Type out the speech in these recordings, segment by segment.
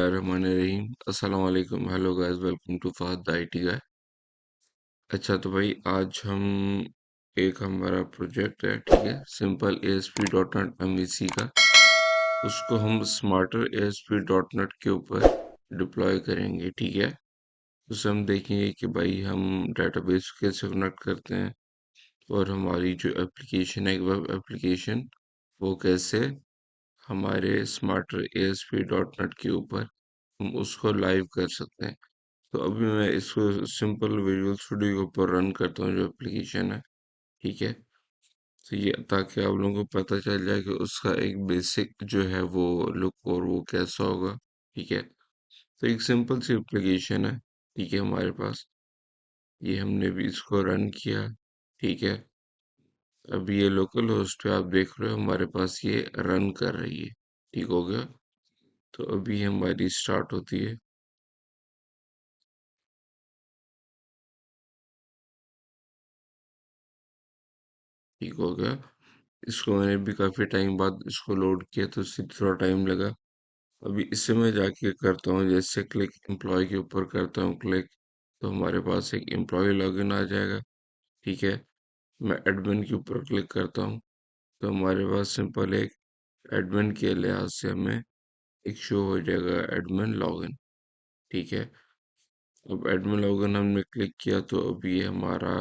बिस्मिल्लाहिर्रहमानिर्रहीम। अस्सलाम वालेकुम। Hello guys, welcome to Fahad the IT guy. अच्छा तो भाई आज हम एक हमारा प्रोजेक्ट है, ठीक है, simple ASP dot net MVC का। उसको हम स्मार्टर ASP डॉट नेट के ऊपर डिप्लॉय करेंगे, ठीक है। उससे हम देखेंगे कि भाई हम डेटाबेस कैसे कनेक्ट करते हैं और हमारी जो एप्लीकेशन है, एक वेब एप्लीकेशन, वो कैसे हमारे स्मार्टर ASP डॉट नेट के ऊपर हम उसको लाइव कर सकते हैं। तो अभी मैं इसको सिंपल विजुअल स्टूडियो के ऊपर रन करता हूँ, जो एप्लीकेशन है, ठीक है। तो ये ताकि आप लोगों को पता चल जाए कि उसका एक बेसिक जो है वो लुक और वो कैसा होगा, ठीक है। तो एक सिंपल सी एप्लीकेशन है, ठीक है, हमारे पास। ये हमने भी इसको रन किया, ठीक है। अभी ये लोकल होस्ट पे आप देख रहे हो हमारे पास ये रन कर रही है, ठीक हो गया। तो अभी हमारी स्टार्ट होती है, ठीक हो गया। इसको मैंने भी काफ़ी टाइम बाद इसको लोड किया तो इससे थोड़ा टाइम लगा। अभी इससे मैं जाके करता हूँ, जैसे क्लिक एम्प्लॉय के ऊपर करता हूँ क्लिक, तो हमारे पास एक एम्प्लॉय लॉगिन आ जाएगा, ठीक है। मैं एडमिन के ऊपर क्लिक करता हूँ तो हमारे पास सिंपल एक एडमिन के लिहाज से हमें एक शो हो जाएगा एडमिन लॉगिन, ठीक है। अब एडमिन लॉगिन हमने क्लिक किया तो अभी ये हमारा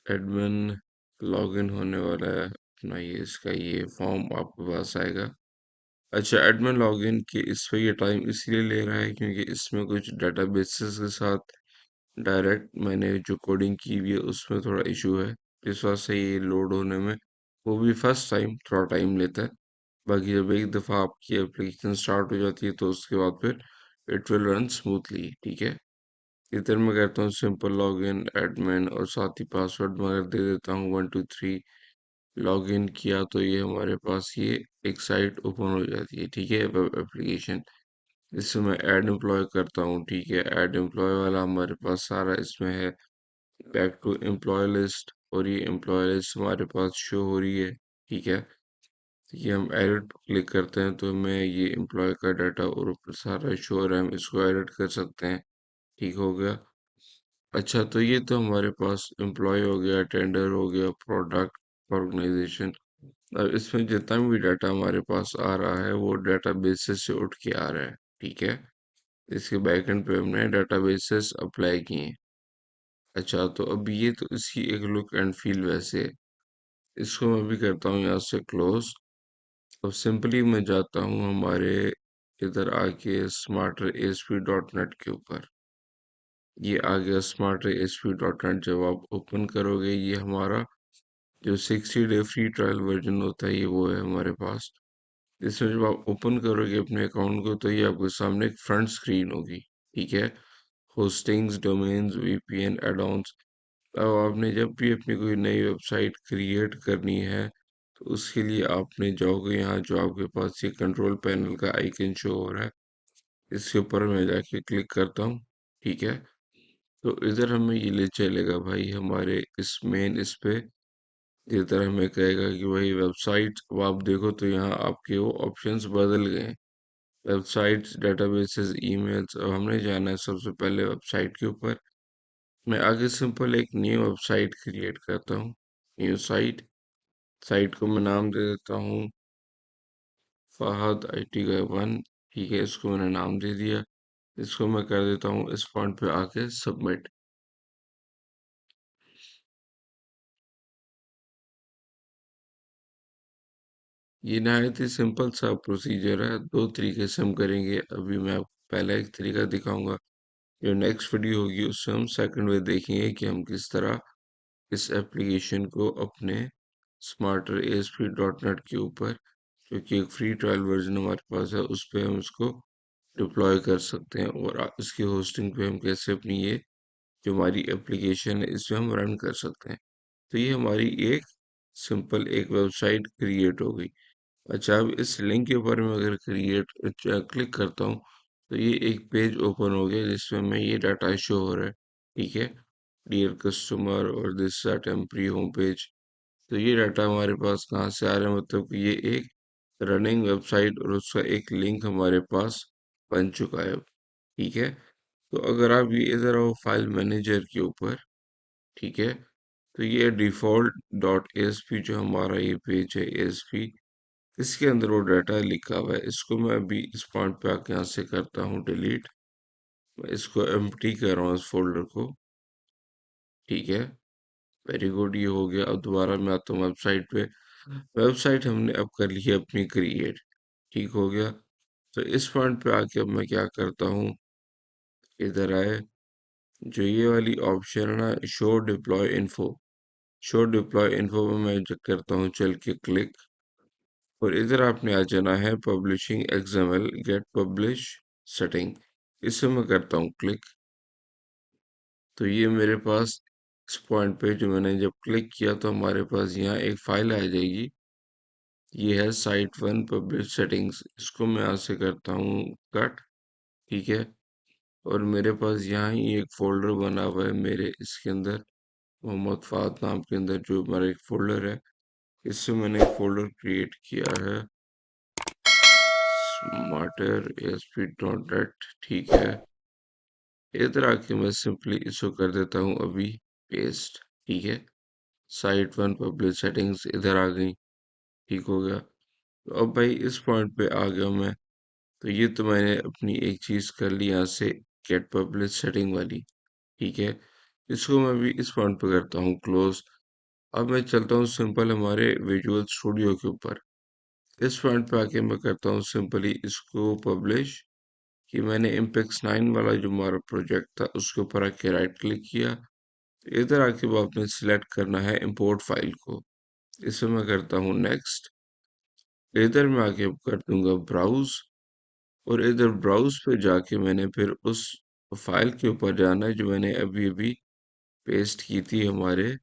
एडमिन लॉगिन होने वाला है अपना। ये इसका ये फॉर्म आपके पास आएगा। अच्छा, एडमिन लॉगिन के इस पे ये टाइम इसलिए ले रहा है क्योंकि इसमें कुछ डेटाबेसेस के साथ डायरेक्ट मैंने जो कोडिंग की हुई है उसमें थोड़ा इशू है। इस वजह से ये लोड होने में वो भी फर्स्ट टाइम थोड़ा टाइम लेता है। बाकी जब एक दफ़ा आपकी एप्लीकेशन स्टार्ट हो जाती है तो उसके बाद फिर इट विल रन स्मूथली, ठीक है। इधर मैं करता हूँ सिंपल लॉगिन एडमिन और साथ ही पासवर्ड मैं अगर दे देता हूँ 123। लॉगिन किया तो ये हमारे पास ये एक साइट ओपन हो जाती है, ठीक है, वेब एप्लीकेशन। इससे मैं ऐड एम्प्लॉय करता हूँ, ठीक है। ऐड एम्प्लॉय वाला हमारे पास सारा इसमें है। बैक टू एम्प्लॉय लिस्ट, और ये एम्प्लॉय लिस्ट हमारे पास शो हो रही है, ठीक है। तो ये हम एडिट क्लिक करते हैं तो मैं ये एम्प्लॉय का डाटा और ऊपर सारा शो हो रहा है, हम इसको एडिट कर सकते हैं, ठीक हो गया। अच्छा तो ये तो हमारे पास एम्प्लॉय हो गया, टेंडर हो गया, प्रोडक्ट, ऑर्गेनाइजेशन। अब इसमें जितना भी डाटा हमारे पास आ रहा है वो डाटा बेसिस से उठ के आ रहा है, ठीक है। इसके बैकएंड पे हमने डाटा बेसिस अप्लाई किए हैं। अच्छा तो अब ये तो इसकी एक लुक एंड फील वैसे है। इसको मैं भी करता हूँ यहाँ से क्लोज। अब सिंपली मैं जाता हूँ हमारे इधर आके स्मार्टर ASP डॉट नेट के ऊपर। ये आ गया स्मार्टर ASP डॉट नेट। जब आप ओपन करोगे ये हमारा जो 60 डे फ्री ट्रायल वर्जन होता है ये वो है हमारे पास। इसमें जब आप ओपन करोगे अपने अकाउंट को तो ये आपके सामने एक फ्रंट स्क्रीन होगी, ठीक है। Hostings, domains, VPN, add-ons. अब आपने जब भी अपनी कोई नई वेबसाइट क्रिएट करनी है तो उसके लिए आपने जाओगे यहाँ, जो आपके पास ये कंट्रोल पैनल का आइकन शो हो रहा है, इसके ऊपर मैं जाके क्लिक करता हूँ, ठीक है। तो इधर हमें ये ले चलेगा भाई हमारे इस मेन इस पे। इधर हमें कहेगा कि भाई वेबसाइट, अब आप देखो तो यहाँ आपके वो ऑप्शंस बदल गए हैं। Websites, databases, emails. अब हमने जाना है सबसे पहले वेबसाइट के ऊपर। मैं आगे सिंपल एक न्यू वेबसाइट क्रिएट करता हूँ। न्यू साइट, साइट को मैं नाम दे देता हूँ फहद IT का 1, ठीक है। इसको मैंने नाम दे दिया। इसको मैं कर देता हूँ इस फॉन्ट पे आके सबमिट। ये नहायत ही सिंपल सा प्रोसीजर है। दो तरीके से हम करेंगे। अभी मैं आपको पहला एक तरीका दिखाऊंगा, जो नेक्स्ट वीडियो होगी उससे हम सेकंड वे देखेंगे कि हम किस तरह इस एप्लीकेशन को अपने स्मार्टर ASP डॉट नेट के ऊपर, जो कि एक फ्री ट्रायल वर्जन हमारे पास है, उस पे हम इसको डिप्लॉय कर सकते हैं। और इसकी होस्टिंग पे हम कैसे अपनी ये जो हमारी एप्लीकेशन है इस पे हम रन कर सकते हैं। तो ये हमारी एक सिंपल एक वेबसाइट क्रिएट हो गई। अच्छा, अब इस लिंक के ऊपर मैं अगर क्रिएट क्लिक करता हूँ तो ये एक पेज ओपन हो गया जिसमें मैं ये डाटा शो हो रहा है, ठीक है। डियर कस्टमर और दिस टेम्परी होम पेज। तो ये डाटा हमारे पास कहाँ से आ रहा है, मतलब कि ये एक रनिंग वेबसाइट और उसका एक लिंक हमारे पास बन चुका है। ठीक है, तो अगर आप ये इधर आओ फाइल मैनेजर के ऊपर, ठीक है, तो ये डिफ़ॉल्ट डॉट एएसपी जो हमारा ये पेज है एएसपी, इसके अंदर वो डाटा लिखा हुआ है। इसको मैं अभी इस पॉइंट पे आके यहाँ से करता हूँ डिलीट। मैं इसको एम्प्टी कर रहा हूँ इस फोल्डर को। ठीक है, वेरी गुड, ये हो गया। अब दोबारा मैं आता हूँ वेबसाइट पे। वेबसाइट हमने अब कर ली है अपनी क्रिएट। ठीक हो गया। तो इस पॉइंट पे आके अब मैं क्या करता हूँ, इधर आए, जो ये वाली ऑप्शन है ना, show deploy info, show deploy info में मैं करता हूँ चल के क्लिक। और इधर आपने आ जाना है publishing XML gate publish setting, इसे मैं करता हूँ क्लिक। तो ये मेरे पास इस पॉइंट पे जो मैंने जब क्लिक किया तो हमारे पास यहाँ एक फाइल आ जाएगी। ये है साइट वन पब्लिश सेटिंग्स, इसको मैं यहाँ से करता हूँ कट। ठीक है, और मेरे पास यहाँ ही एक फोल्डर बना हुआ है मेरे, इसके अंदर मोहम्मद फाद नाम के अंदर जो हमारा एक फोल्डर है, इससे मैंने एक फोल्डर क्रिएट किया है स्मार्टर एएसपी डॉट नेट। ठीक है, इधर आके मैं सिंपली इसको कर देता हूँ अभी पेस्ट। ठीक है, साइट वन पब्लिश सेटिंग्स इधर आ गई। ठीक हो गया। तो अब भाई इस पॉइंट पे आ गया मैं। तो ये तो मैंने अपनी एक चीज कर ली यहाँ से, गेट पब्लिश सेटिंग वाली। ठीक है, इसको मैं भी इस पॉइंट पे करता हूँ क्लोज। अब मैं चलता हूँ सिंपल हमारे विजुअल स्टूडियो के ऊपर। इस पॉइंट पे आके मैं करता हूँ सिंपली इसको पब्लिश, कि मैंने इम्पेक्स 9 वाला जो हमारा प्रोजेक्ट था उसके ऊपर आके राइट क्लिक किया। इधर आके वो आपने सिलेक्ट करना है इंपोर्ट फाइल को, इसे मैं करता हूँ नेक्स्ट। इधर मैं आके कर दूंगा ब्राउज, और इधर ब्राउज पे जाके मैंने फिर उस फाइल के ऊपर जाना है जो मैंने अभी अभी पेस्ट की थी हमारे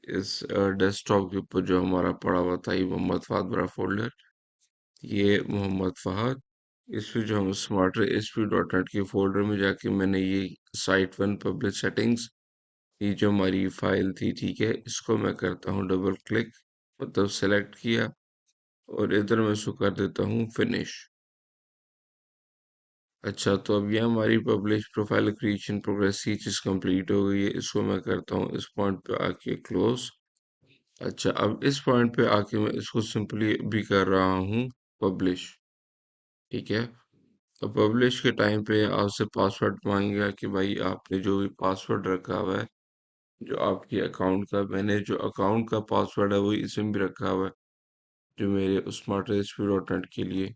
इस डेस्कटॉप के ऊपर, जो हमारा पड़ा हुआ था ये मोहम्मद फहद बड़ा फोल्डर। ये मोहम्मद फहद, इस पे जो हम स्मार्टर एसपी डॉट नेट के फोल्डर में जाके मैंने ये साइट वन पब्लिश सेटिंग्स, ये जो हमारी फाइल थी, ठीक है, इसको मैं करता हूँ डबल क्लिक, मतलब सेलेक्ट किया, और इधर मैं इसको कर देता हूँ फिनिश। अच्छा, तो अब ये हमारी पब्लिश प्रोफाइल क्रिएशन प्रोग्रेस की चीज कंप्लीट हो गई है। इसको मैं करता हूँ इस पॉइंट पे आके क्लोज। अच्छा, अब इस पॉइंट पे आके मैं इसको सिंपली भी कर रहा हूँ पब्लिश। ठीक है, तो पब्लिश के टाइम पे आपसे पासवर्ड मांगेगा कि भाई आपने जो भी पासवर्ड रखा हुआ है जो आपके अकाउंट का, मैंने जो अकाउंट का पासवर्ड है वही इसमें भी रखा हुआ है, जो मेरे स्मार्ट एचपी डॉट नेट के लिए।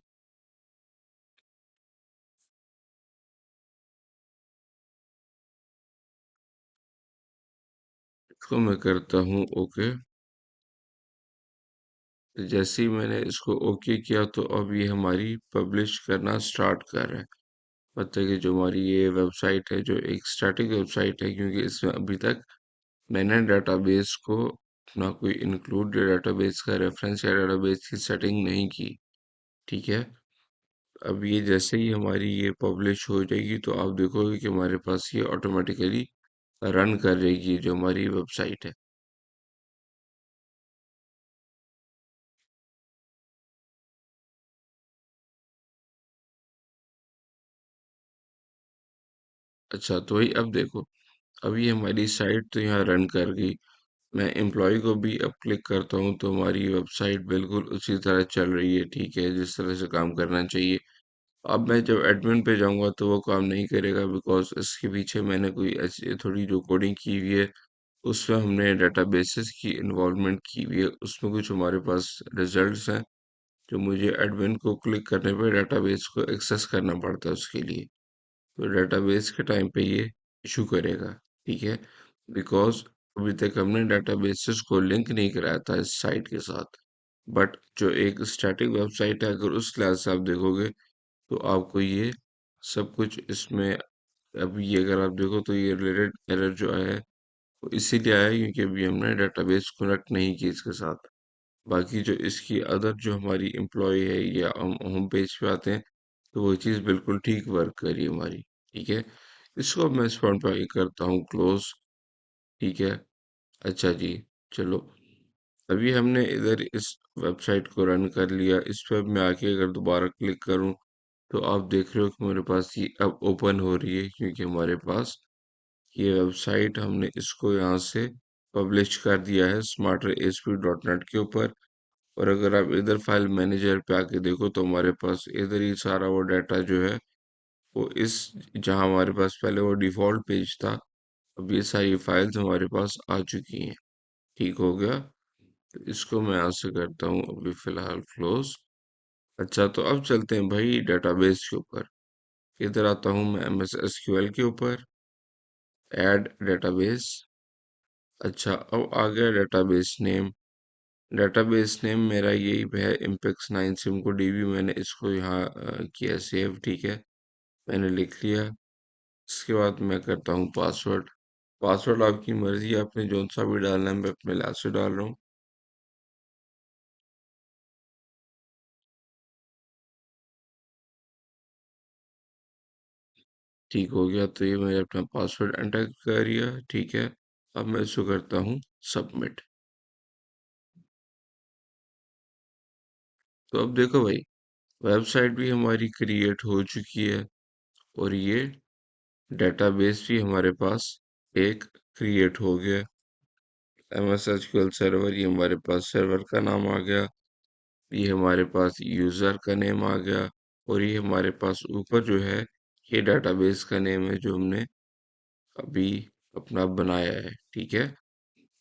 इसको मैं करता हूँ ओके। जैसे ही मैंने इसको ओके किया तो अब ये हमारी पब्लिश करना स्टार्ट कर रहा है। मतलब कि जो हमारी ये वेबसाइट है जो एक स्टैटिक वेबसाइट है, क्योंकि इसमें अभी तक मैंने डेटाबेस को ना कोई इंक्लूड डेटाबेस का रेफरेंस या डेटाबेस की सेटिंग नहीं की। ठीक है, अब ये जैसे ही हमारी ये पब्लिश हो जाएगी तो आप देखोगे कि हमारे पास ये ऑटोमेटिकली रन कर जाएगी जो हमारी वेबसाइट है। अच्छा, तो वही अब देखो, अब ये हमारी साइट तो यहाँ रन कर गई। मैं एम्प्लॉय को भी अब क्लिक करता हूँ तो हमारी वेबसाइट बिल्कुल उसी तरह चल रही है। ठीक है, जिस तरह से काम करना चाहिए। अब मैं जब एडमिन पे जाऊंगा तो वो काम नहीं करेगा, बिकॉज इसके पीछे मैंने कोई ऐसी थोड़ी जो कोडिंग की हुई है, उसमें हमने डेटाबेसेस की इन्वॉल्वमेंट की हुई है। उसमें कुछ हमारे पास रिजल्ट्स हैं जो मुझे एडमिन को क्लिक करने पे डेटाबेस को एक्सेस करना पड़ता है उसके लिए। तो डेटाबेस के टाइम पे ये इशू करेगा। ठीक है, बिकॉज अभी तक हमने डेटाबेसेस को लिंक नहीं कराया था इस साइट के साथ। बट जो एक स्टैटिक वेबसाइट है, अगर उस लिहाज से आप देखोगे तो आपको ये सब कुछ इसमें, अब ये अगर आप देखो तो ये रिलेटेड एरर जो आया है वो इसीलिए आया है क्योंकि अभी हमने डेटाबेस कनेक्ट नहीं की इसके साथ। बाकी जो इसकी अदर जो हमारी एम्प्लॉय है या हम होम पेज पे आते हैं तो वो चीज़ बिल्कुल ठीक वर्क करी हमारी। ठीक है, इसको अब मैं इस पॉइंट पे आगे करता हूँ क्लोज। ठीक है, अच्छा जी, चलो, अभी हमने इधर इस वेबसाइट को रन कर लिया। इस पे अब मैं आके अगर दोबारा क्लिक करूं तो आप देख रहे हो कि मेरे पास ये अब ओपन हो रही है, क्योंकि हमारे पास ये वेबसाइट हमने इसको यहाँ से पब्लिश कर दिया है smarterasp.net के ऊपर। और अगर आप इधर फाइल मैनेजर पे आके देखो तो हमारे पास इधर ही सारा वो डाटा जो है वो इस जहाँ हमारे पास पहले वो डिफॉल्ट पेज था, अब ये सारी फाइल्स हमारे पास आ चुकी हैं। ठीक हो गया। तो इसको मैं यहाँ से करता हूँ अभी फिलहाल क्लोज। अच्छा, तो अब चलते हैं भाई डेटाबेस के ऊपर। इधर आता हूँ मैं एमएस एसक्यूएल के ऊपर, ऐड डेटाबेस। अच्छा, अब आ गया डेटाबेस नेम। डेटाबेस नेम मेरा यही है, इम्पेक्स 9 सिमको डीबी। मैंने इसको यहाँ किया सेव। ठीक है, मैंने लिख लिया। इसके बाद मैं करता हूँ पासवर्ड। पासवर्ड आपकी मर्जी है, आपने जोन सा भी डालना है, मैं अपने लिहाज से डाल रहा हूँ। ठीक हो गया, तो ये मैंने अपना पासवर्ड एंटर कर दिया। ठीक है, अब मैं इसको करता हूँ सबमिट। तो अब देखो भाई, वेबसाइट भी हमारी क्रिएट हो चुकी है और ये डेटाबेस भी हमारे पास एक क्रिएट हो गया। एमएस एसक्यूएल सर्वर, ये हमारे पास सर्वर का नाम आ गया। ये हमारे पास यूजर का नेम आ गया। और ये हमारे पास ऊपर जो है ये डेटाबेस का नेम है जो हमने अभी अपना बनाया है। ठीक है।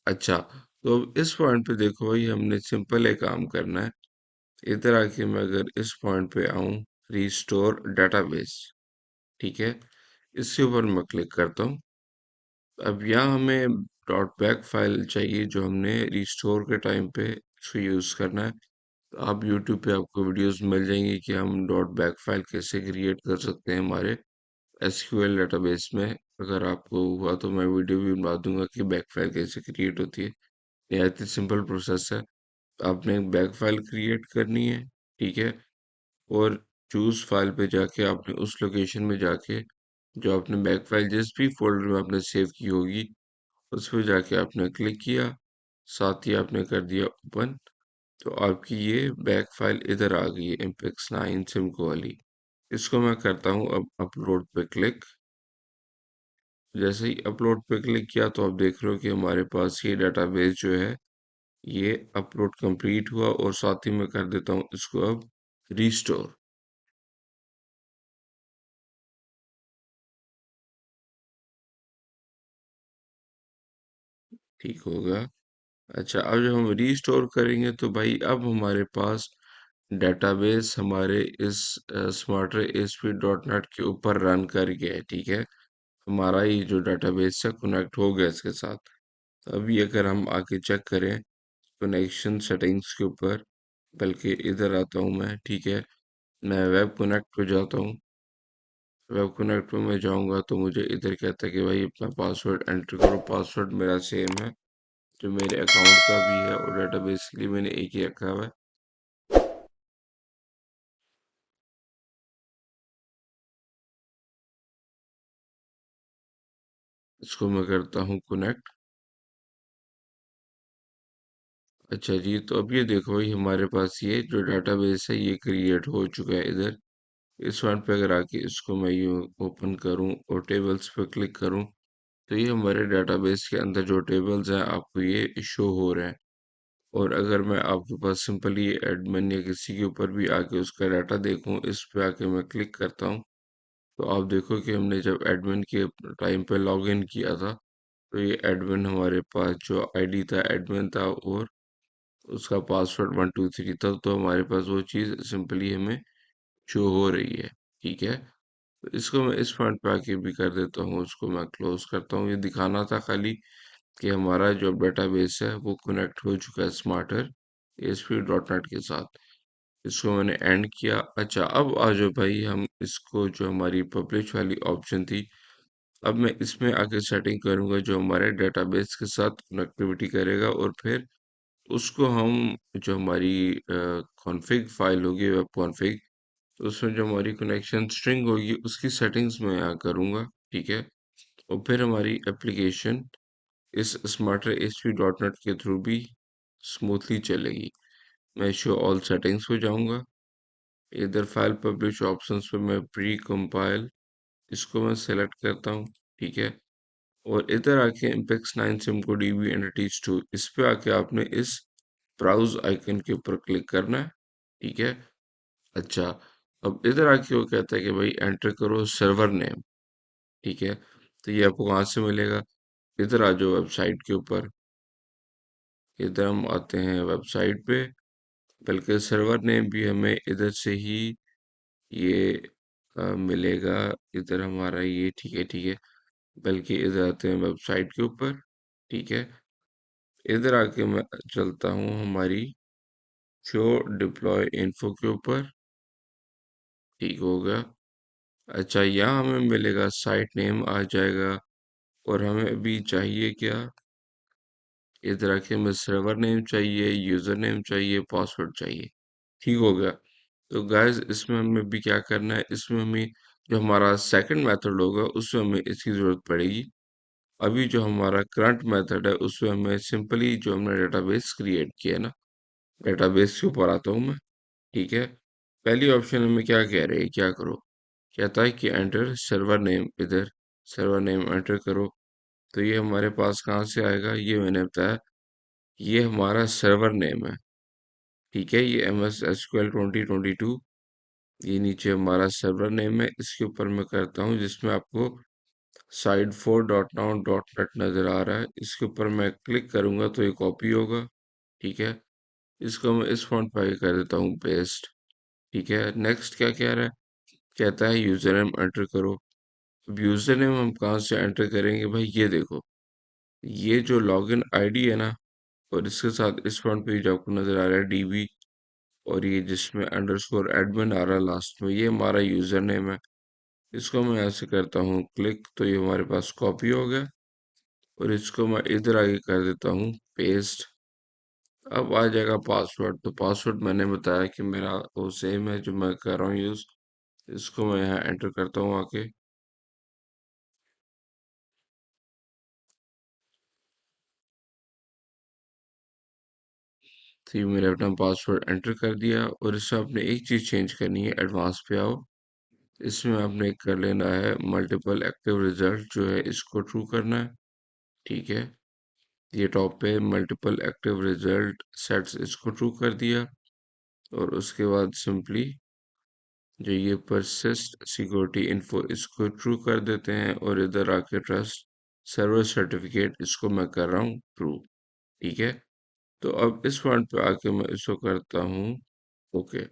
अच्छा, तो अब इस पॉइंट पे देखो भाई, हमने सिंपल एक काम करना है। इधर आके मैं अगर इस पॉइंट पे आऊं, रिस्टोर डेटाबेस। ठीक है, इसके ऊपर मैं क्लिक करता हूँ। अब यहाँ हमें डॉट बैक फाइल चाहिए जो हमने रिस्टोर के टाइम पे इसको यूज़ करना है। तो आप यूट्यूब पे आपको वीडियोस मिल जाएंगी कि हम डॉट बैक फाइल कैसे क्रिएट कर सकते हैं हमारे एसक्यूएल डेटाबेस में। अगर आपको हुआ तो मैं वीडियो भी बना दूंगा कि बैक फाइल कैसे क्रिएट होती है। निहायत ही सिंपल प्रोसेस है। आपने एक बैक फाइल क्रिएट करनी है। ठीक है, और चूज फाइल पे जाके आपने उस लोकेशन में जाके जो आपने बैक फाइल जिस भी फोल्डर में आपने सेव की होगी उस पे जाके आपने क्लिक किया, साथ ही आपने कर दिया ओपन। तो आपकी ये बैक फाइल इधर आ गई है, इम्पेक्स 9 सिमको वाली। इसको मैं करता हूँ अब अपलोड पे क्लिक। जैसे ही अपलोड पे क्लिक किया तो आप देख रहे हो कि हमारे पास ये डेटाबेस जो है ये अपलोड कंप्लीट हुआ। और साथ ही मैं कर देता हूँ इसको अब रिस्टोर। ठीक हो गया। अच्छा, अब जब हम रिस्टोर करेंगे तो भाई अब हमारे पास डेटाबेस हमारे इस स्मार्टर एसपी डॉट नेट के ऊपर रन कर गया है। ठीक है, हमारा ये जो डेटाबेस है कनेक्ट हो गया इसके साथ। अभी अगर हम आके चेक करें कनेक्शन सेटिंग्स के ऊपर, बल्कि इधर आता हूँ मैं। ठीक है, मैं वेब कनेक्ट पे जाता हूँ। वेब कनेक्ट पे मैं जाऊँगा तो मुझे इधर कहता है कि भाई अपना पासवर्ड एंटर करो। पासवर्ड मेरा सेम है जो मेरे अकाउंट का भी है, और डेटाबेस के लिए मैंने एक ही रखा हुआ है। इसको मैं करता हूँ कनेक्ट। अच्छा जी, तो अब ये देखो भाई, हमारे पास ये जो डेटाबेस है ये क्रिएट हो चुका है इधर। इस वन पे अगर आके इसको मैं यूँ ओपन करूँ और टेबल्स पे क्लिक करूँ तो ये हमारे डेटाबेस के अंदर जो टेबल्स हैं आपको ये शो हो रहे हैं। और अगर मैं आपके पास सिंपली एडमिन या किसी के ऊपर भी आके उसका डाटा देखूं, इस पे आके मैं क्लिक करता हूं, तो आप देखो कि हमने जब एडमिन के टाइम पे लॉगिन किया था तो ये एडमिन हमारे पास जो आईडी था एडमिन था, और उसका पासवर्ड 123 था। तो हमारे पास वो चीज़ सिंपली हमें शो हो रही है। ठीक है, तो इसको मैं इस पॉइंट पे आके भी कर देता हूँ, उसको मैं क्लोज करता हूँ। ये दिखाना था खाली कि हमारा जो डेटाबेस है वो कनेक्ट हो चुका है स्मार्टर एसपी डॉट नेट के साथ। इसको मैंने एंड किया। अच्छा, अब आ जाओ भाई, हम इसको जो हमारी पब्लिश वाली ऑप्शन थी, अब मैं इसमें आके सेटिंग करूंगा जो हमारे डेटाबेस के साथ कनेक्टिविटी करेगा। और फिर उसको हम जो हमारी कॉन्फ़िग फाइल होगी वेब कॉन्फ़िग, तो उसमें जो हमारी कनेक्शन स्ट्रिंग होगी उसकी सेटिंग्स मैं यहाँ करूँगा। ठीक है, और फिर हमारी एप्लीकेशन इस स्मार्टर एचपी डॉट नेट के थ्रू भी स्मूथली चलेगी। मैं शो ऑल सेटिंग्स पे जाऊंगा। इधर फाइल पब्लिश ऑप्शंस पे मैं प्री कंपाइल इसको मैं सेलेक्ट करता हूँ। ठीक है। और इधर आके इम्पेक्स 9 सिमको डीबी एंटिटीज 2 इस पे आके आपने इस ब्राउज आइकन के ऊपर क्लिक करना है। ठीक है। अच्छा, अब इधर आके वो कहता है कि भाई एंटर करो सर्वर नेम। ठीक है। तो ये आपको कहाँ से मिलेगा? इधर आ जाओ वेबसाइट के ऊपर। इधर हम आते हैं वेबसाइट पे। बल्कि सर्वर नेम भी हमें इधर से ही ये मिलेगा। इधर हमारा ये ठीक है, ठीक है। बल्कि इधर आते हैं वेबसाइट के ऊपर। ठीक है। इधर आके मैं चलता हूँ हमारी शो डिप्लॉय इन्फो के ऊपर। ठीक हो गया। अच्छा, यहाँ हमें मिलेगा साइट नेम आ जाएगा। और हमें अभी चाहिए क्या? इधर आके हमें सर्वर नेम चाहिए, यूजर नेम चाहिए, पासवर्ड चाहिए। ठीक हो गया। तो गाइस इसमें हमें भी क्या करना है, इसमें हमें जो हमारा सेकंड मेथड होगा उसमें हमें इसकी ज़रूरत पड़ेगी। अभी जो हमारा करंट मेथड है उसमें हमें सिंपली जो हमने डेटाबेस क्रिएट किया है ना, डेटाबेस के ऊपर आता हूँ मैं। ठीक है। पहली ऑप्शन हमें क्या कह रही है, क्या करो? कहता है कि एंटर सर्वर नेम। इधर सर्वर नेम एंटर करो। तो ये हमारे पास कहाँ से आएगा, ये मैंने बताया, ये हमारा सर्वर नेम है। ठीक है। ये MS SQL 2022, ये नीचे हमारा सर्वर नेम है। इसके ऊपर मैं करता हूँ जिसमें आपको site4.now.net नज़र आ रहा है, इसके ऊपर मैं क्लिक करूँगा तो ये कॉपी होगा। ठीक है। इसको मैं इस फॉन्ट पर कर देता हूँ पेस्ट। ठीक है। नेक्स्ट क्या कह रहा है? कहता है यूज़र नेम एंटर करो। अब यूज़र नेम हम कहाँ से एंटर करेंगे भाई? ये देखो, ये जो लॉगिन आईडी है ना, और इसके साथ इस फॉन्ट पे जो आपको नज़र आ रहा है DB, और ये जिसमें अंडरस्कोर एडमिन आ रहा है लास्ट में, ये हमारा यूज़र नेम है। इसको मैं ऐसे करता हूँ क्लिक, तो ये हमारे पास कॉपी हो गया। और इसको मैं इधर आगे कर देता हूँ पेस्ट। अब आ जाएगा पासवर्ड। तो पासवर्ड मैंने बताया कि मेरा वो सेम है जो मैं कर रहा हूँ यूज़। इसको मैं यहाँ एंटर करता हूँ आके। तो ये मैंने अपना पासवर्ड एंटर कर दिया। और इसमें आपने एक चीज़ चेंज करनी है, एडवांस पे आओ। इसमें आपने कर लेना है मल्टीपल एक्टिव रिजल्ट जो है इसको ट्रू करना है। ठीक है। ये टॉप पे मल्टीपल एक्टिव रिजल्ट सेट्स इसको ट्रू कर दिया। और उसके बाद सिंपली जो ये परसिस्ट सिक्योरिटी इन्फो इसको ट्रू कर देते हैं। और इधर आके ट्रस्ट सर्वर सर्टिफिकेट इसको मैं कर रहा हूँ ट्रू। ठीक है। तो अब इस पॉइंट पे आके मैं इसको करता हूँ ओके।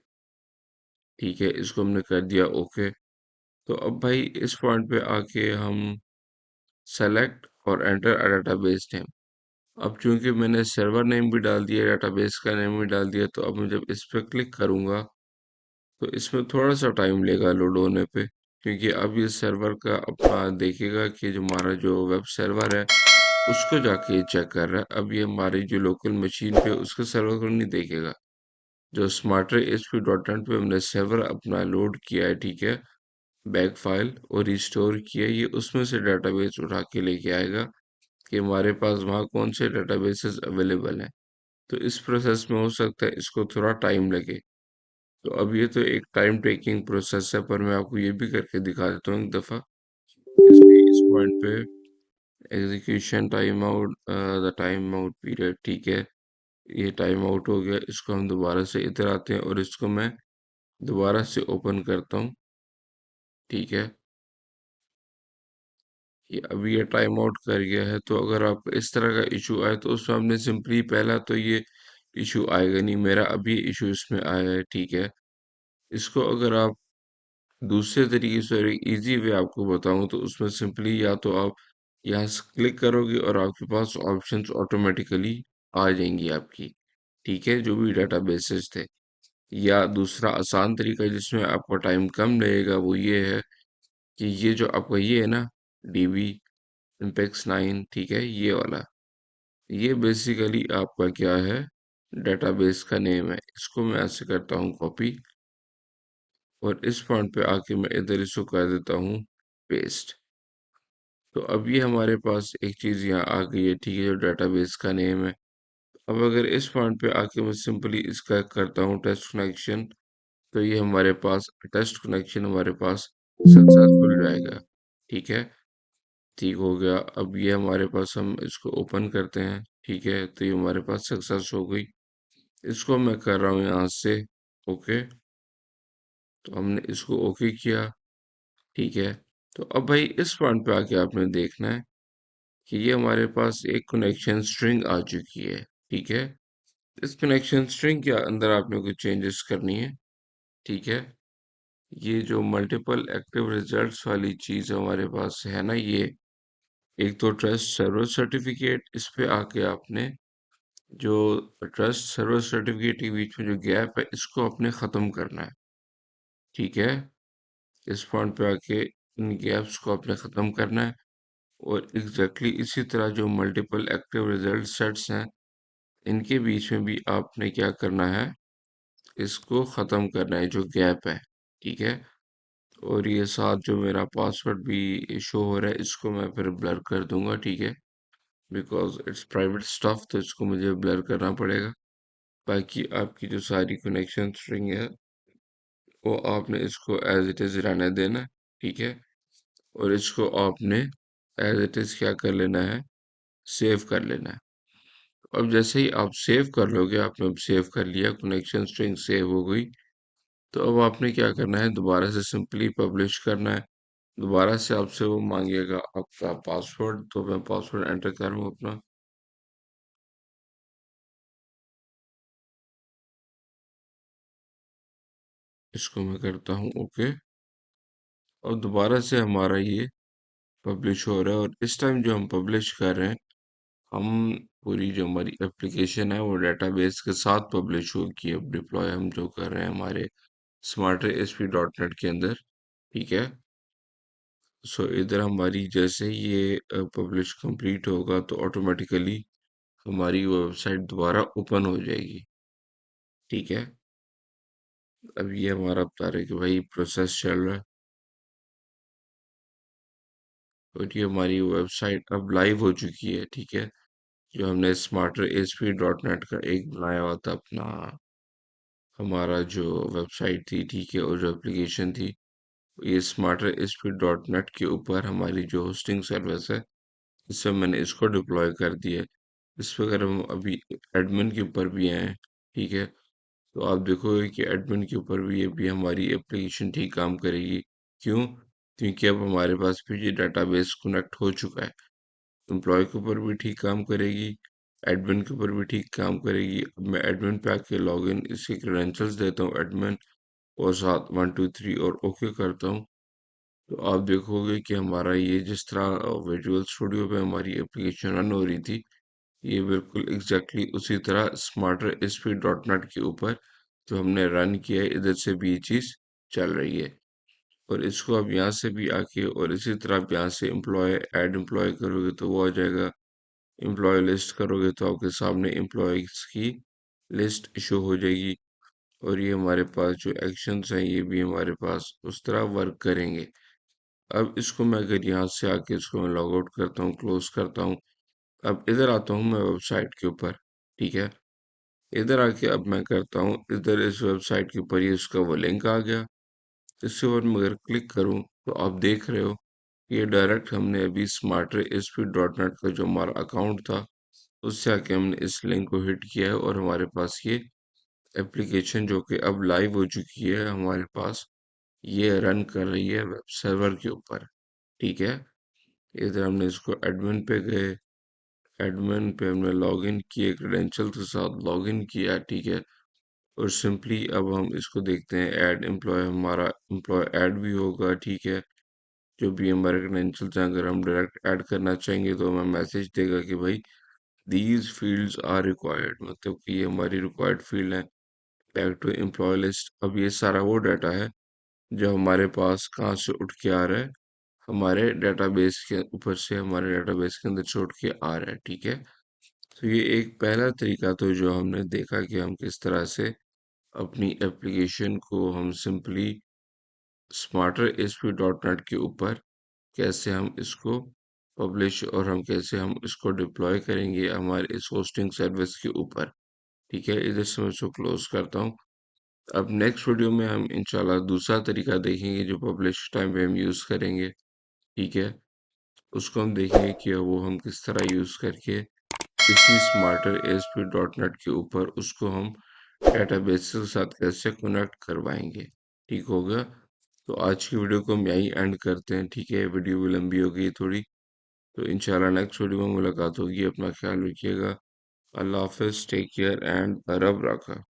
ठीक है। इसको हमने कर दिया ओके। तो अब भाई इस पॉइंट पे आके हम सेलेक्ट और एंटर अ डेटाबेस नेम। अब चूंकि मैंने सर्वर नेम भी डाल दिया, डेटाबेस का नेम भी डाल दिया, तो अब मैं जब इस पर क्लिक करूंगा तो इसमें थोड़ा सा टाइम लेगा लोड होने पे। क्योंकि अब ये सर्वर का अपना देखेगा कि जो हमारा जो वेब सर्वर है उसको जाके ये चेक कर रहा है। अब ये हमारी जो लोकल मशीन पे उसके सर्वर को नहीं देखेगा। जो स्मार्टर ASP.NET पे हमने सर्वर अपना लोड किया है, ठीक है, बैक फाइल और रिस्टोर किया, ये उसमें से डेटाबेस उठा के लेके आएगा कि हमारे पास वहाँ कौन से डेटाबेसेस अवेलेबल हैं। तो इस प्रोसेस में हो सकता है इसको थोड़ा टाइम लगे। तो अब ये तो एक टाइम टेकिंग प्रोसेस है, पर मैं आपको ये भी करके दिखा देता हूँ एक दफ़ा। इसलिए इस पॉइंट पे execution time out, the time out period, ठीक है, ये टाइम आउट हो गया। इसको हम दोबारा से इधर आते हैं और इसको मैं दोबारा से ओपन करता हूँ। ठीक है। ये अभी ये टाइम आउट कर गया है। तो अगर आप इस तरह का इशू आए तो उसमें हमने सिंपली पहला तो ये इशू आएगा नहीं, मेरा अभी इशू इसमें आया है। ठीक है। इसको अगर आप दूसरे तरीके से और एक इजी वे आपको बताऊं तो उसमें सिंपली या तो आप यहाँ से क्लिक करोगे और आपके पास ऑप्शंस ऑटोमेटिकली आ जाएंगी आपकी। ठीक है, जो भी डेटाबेसेस थे। या दूसरा आसान तरीका जिसमें आपका टाइम कम लगेगा वो ये है कि ये जो आपका ये है ना, DB इम्पेक्स 9, ठीक है, ये वाला, ये बेसिकली आपका क्या है, डेटाबेस का नेम है। इसको मैं ऐसे करता हूँ कॉपी, और इस पॉइंट पे आके मैं इधर इसको कर देता हूँ पेस्ट। तो अब ये हमारे पास एक चीज़ यहाँ आ गई है। ठीक है, जो डेटाबेस का नेम है। अब अगर इस पॉइंट पे आके मैं सिंपली इसका करता हूँ टेस्ट कनेक्शन, तो ये हमारे पास टेस्ट कनेक्शन हमारे पास सक्सेसफुल जाएगा। ठीक है, ठीक हो गया। अब ये हमारे पास हम इसको ओपन करते हैं। ठीक है, तो ये हमारे पास सक्सेस हो गई। इसको मैं कर रहा हूँ यहाँ से ओके। तो हमने इसको ओके किया। ठीक है, तो अब भाई इस पॉइंट पे आके आपने देखना है कि ये हमारे पास एक कनेक्शन स्ट्रिंग आ चुकी है। ठीक है, इस कनेक्शन स्ट्रिंग के अंदर आपने कुछ चेंजेस करनी है। ठीक है, ये जो मल्टीपल एक्टिव रिजल्ट्स वाली चीज हमारे पास है ना, ये एक तो ट्रस्ट सर्वर सर्टिफिकेट, इस पे आके आपने जो ट्रस्ट सर्वर सर्टिफिकेट के बीच में जो गैप है इसको आपने खत्म करना है। ठीक है, इस पॉइंट पे आके इन गैप्स को आपने खत्म करना है। और एग्जैक्टली इसी तरह जो मल्टीपल एक्टिव रिजल्ट सेट्स हैं इनके बीच में भी आपने क्या करना है, इसको खत्म करना है जो गैप है। ठीक है, और ये साथ जो मेरा पासवर्ड भी शो हो रहा है इसको मैं फिर ब्लर कर दूंगा। ठीक है, बिकॉज इट्स प्राइवेट स्टफ, तो इसको मुझे ब्लर करना पड़ेगा। बाकी आपकी जो सारी कनेक्शन स्ट्रिंग है वो आपने इसको एज इट इज रहने देना है। ठीक है, और इसको आपने एज इट इज क्या कर लेना है, सेव कर लेना है। अब जैसे ही आप सेव कर लोगे, आपने अब सेव कर लिया, कनेक्शन स्ट्रिंग सेव हो गई। तो अब आपने क्या करना है, दोबारा से सिंपली पब्लिश करना है। दोबारा से आपसे वो मांगेगा आपका पासवर्ड, तो मैं पासवर्ड एंटर करूँ अपना। इसको मैं करता हूँ ओके। और दोबारा से हमारा ये पब्लिश हो रहा है, और इस टाइम जो हम पब्लिश कर रहे हैं, हम पूरी जो हमारी एप्लीकेशन है वो डेटाबेस के साथ पब्लिश होगी। अब डिप्लॉय हम जो कर रहे हैं हमारे स्मार्ट एसपी डॉट नेट के अंदर। ठीक है, सो इधर हमारी जैसे ही ये पब्लिश कंप्लीट होगा तो ऑटोमेटिकली हमारी वेबसाइट दोबारा ओपन हो जाएगी। ठीक है, अब ये हमारा बता रहे कि भाई प्रोसेस चल रहा है, और ये हमारी वेबसाइट अब लाइव हो चुकी है। ठीक है, जो हमने स्मार्टर एसपी डॉट नेट का एक बनाया हुआ था अपना, हमारा जो वेबसाइट थी। ठीक है, और जो एप्लीकेशन थी, ये स्मार्टर एसपी डॉट नेट के ऊपर हमारी जो होस्टिंग सर्विस है, इससे मैंने इसको डिप्लॉय कर दिया है। इस पर अगर हम अभी एडमिन के ऊपर भी आए, ठीक है, तो आप देखोगे कि एडमिन के ऊपर भी ये भी हमारी एप्लीकेशन ठीक काम करेगी। क्यों? क्योंकि अब हमारे पास भी ये डाटाबेस कनेक्ट हो चुका है। एम्प्लॉय के ऊपर भी ठीक काम करेगी, एडमिन के ऊपर भी ठीक काम करेगी। अब मैं एडमिन पे आके लॉग इन इसके क्रेडेंशियल्स देता हूँ एडमिन, और साथ 1 2 3 और ओके करता हूँ। तो आप देखोगे कि हमारा ये जिस तरह विजुअल स्टूडियो पे हमारी एप्लीकेशन रन हो रही थी, ये बिल्कुल एग्जैक्टली उसी तरह स्मार्टर एसपी डॉट नेट के ऊपर जो हमने रन किया है इधर से भी ये चीज़ चल रही है। और इसको अब यहाँ से भी आके और इसी तरह आप यहाँ से एम्प्लॉय ऐड एम्प्लॉय करोगे तो वो आ जाएगा। एम्प्लॉय लिस्ट करोगे तो आपके सामने एम्प्लॉयज की लिस्ट शो हो जाएगी। और ये हमारे पास जो एक्शंस हैं ये भी हमारे पास उस तरह वर्क करेंगे। अब इसको मैं अगर यहाँ से आके इसको मैं लॉग आउट करता हूँ, क्लोज करता हूँ। अब इधर आता हूँ मैं वेबसाइट के ऊपर। ठीक है, इधर आके अब मैं करता हूँ, इधर इस वेबसाइट के ऊपर ये उसका वो लिंक आ गया। इसके ऊपर मैं अगर क्लिक करूँ तो आप देख रहे हो ये डायरेक्ट हमने अभी स्मार्टर एसपी डॉट नेट का जो हमारा अकाउंट था उससे आके हमने इस लिंक को हिट किया है, और हमारे पास ये एप्लीकेशन जो कि अब लाइव हो चुकी है हमारे पास, ये रन कर रही है वेब सर्वर के ऊपर। ठीक है, इधर हमने इसको एडमिन पे गए, एडमिन पे हमने लॉगिन किए, क्रेडेंशियल के साथ लॉगिन किया। ठीक है, और सिंपली अब हम इसको देखते हैं, ऐड एम्प्लॉय, हमारा एम्प्लॉय ऐड भी होगा। ठीक है, जो भी हमारे क्रेडेंशियल्स हैं अगर हम डायरेक्ट ऐड करना चाहेंगे तो हमें मैसेज देगा कि भाई दीज फील्ड्स आर रिक्वायर्ड, मतलब कि ये हमारी रिक्वायर्ड फील्ड है। बैक टू एम्प्लॉय लिस्ट, अब ये सारा वो डाटा है जो हमारे पास कहाँ से उठ के आ रहा है, हमारे डेटाबेस के ऊपर से, हमारे डेटाबेस के अंदर से उठ के आ रहा है। ठीक है, तो ये एक पहला तरीका तो जो हमने देखा कि हम किस तरह से अपनी एप्लीकेशन को हम simply smarter SP dot net के ऊपर कैसे हम इसको पब्लिश और हम इसको डिप्लॉय करेंगे हमारे इस होस्टिंग सर्विस के ऊपर। ठीक है, इधर से मैं इसको क्लोज करता हूँ। अब नेक्स्ट वीडियो में हम इंशाल्लाह दूसरा तरीका देखेंगे जो पब्लिश टाइम पे हम यूज़ करेंगे। ठीक है, उसको हम देखेंगे कि वो हम किस तरह यूज़ करके इसी स्मार्टर एएसपी डॉट नेट के ऊपर उसको हम डेटाबेस के साथ कैसे कनेक्ट करवाएंगे। ठीक होगा। तो आज की वीडियो को हम यहीं एंड करते हैं। ठीक है, वीडियो भी लंबी हो गई थोड़ी। तो इंशाल्लाह नेक्स्ट वीडियो में मुलाकात होगी। अपना ख्याल रखिएगा। अल्लाह हाफिज़, टेक केयर एंड रब रखा।